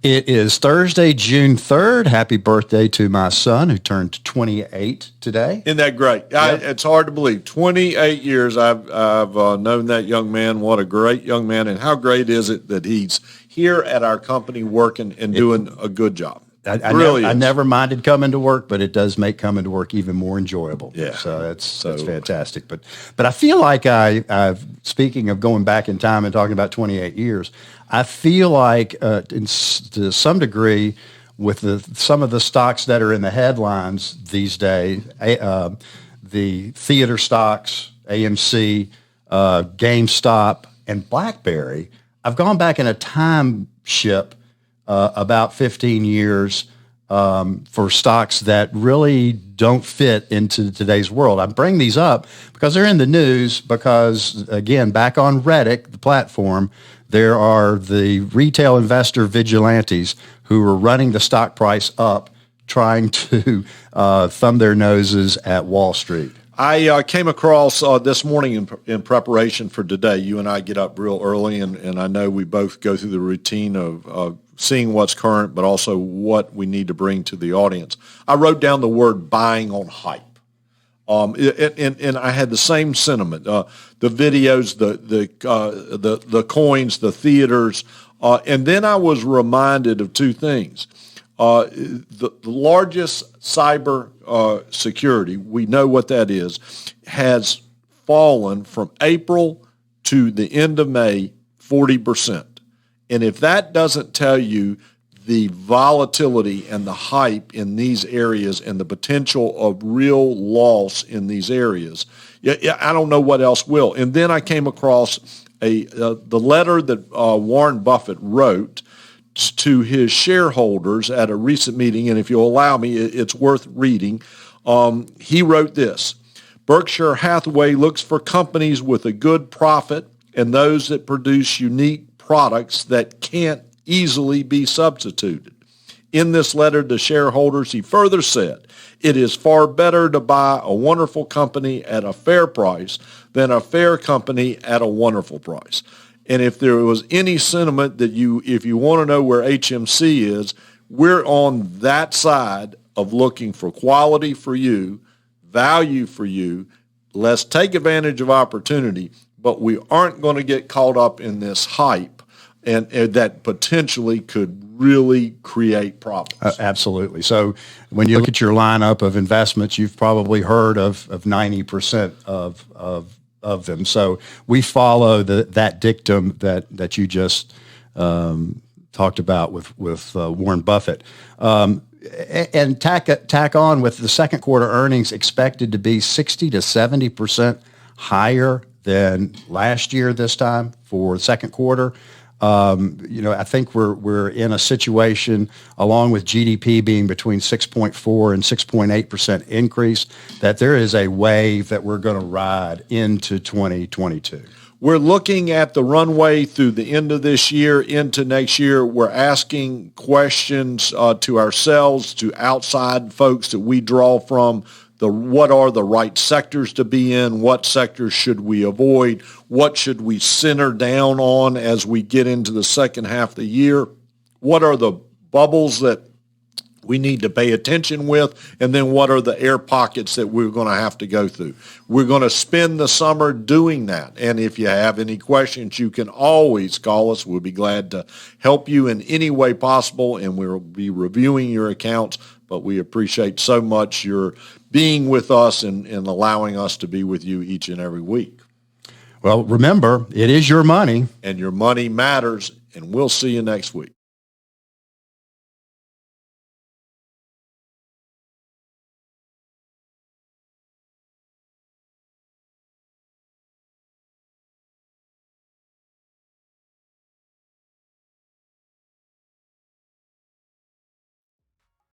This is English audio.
It is Thursday, June 3rd. Happy birthday to my son who turned 28 today. Isn't that great? Yep. It's hard to believe. 28 years I've known that young man. What a great young man. And how great is it that he's here at our company working and doing a good job. I never minded coming to work, but it does make coming to work even more enjoyable. Yeah. So that's fantastic. But I feel like I've speaking of going back in time and talking about 28 years, I feel like to some degree with some of the stocks that are in the headlines these days, the theater stocks, AMC, GameStop, and BlackBerry, I've gone back in a time ship about 15 years for stocks that really don't fit into today's world. I bring these up because they're in the news because, again, back on Reddit, the platform, there are the retail investor vigilantes who are running the stock price up, trying to thumb their noses at Wall Street. I came across this morning in preparation for today. You and I get up real early, and I know we both go through the routine of seeing what's current, but also what we need to bring to the audience. I wrote down the word buying on hype. And I had the same sentiment. The videos, the coins, the theaters, and then I was reminded of two things. The largest cyber security, we know what that is, has fallen from April to the end of May 40%. And if that doesn't tell you the volatility and the hype in these areas and the potential of real loss in these areas, I don't know what else will. And then I came across the letter that Warren Buffett wrote to his shareholders at a recent meeting, and if you'll allow me, it's worth reading. He wrote this: Berkshire Hathaway looks for companies with a good profit and those that produce unique products that can't easily be substituted. In this letter to shareholders, he further said, it is far better to buy a wonderful company at a fair price than a fair company at a wonderful price. And if there was any sentiment that if you want to know where HMC is, we're on that side of looking for quality for you, value for you. Let's take advantage of opportunity, but we aren't going to get caught up in this hype and that potentially could really create problems. Absolutely. So when you look at your lineup of investments, you've probably heard of 90% of them. So we follow that dictum that you just talked about with Warren Buffett. And tack on with the second quarter earnings expected to be 60 to 70% higher than last year this time for the second quarter. I think we're in a situation, along with GDP being between 6.4 and 6.8% increase, that there is a wave that we're going to ride into 2022. We're looking at the runway through the end of this year into next year. We're asking questions to ourselves, to outside folks that we draw from. What are the right sectors to be in? What sectors should we avoid? What should we center down on as we get into the second half of the year? What are the bubbles that we need to pay attention with? And then what are the air pockets that we're going to have to go through? We're going to spend the summer doing that. And if you have any questions, you can always call us. We'll be glad to help you in any way possible, and we'll be reviewing your accounts. But we appreciate so much your being with us and allowing us to be with you each and every week. Well, remember, it is your money. And your money matters, and we'll see you next week.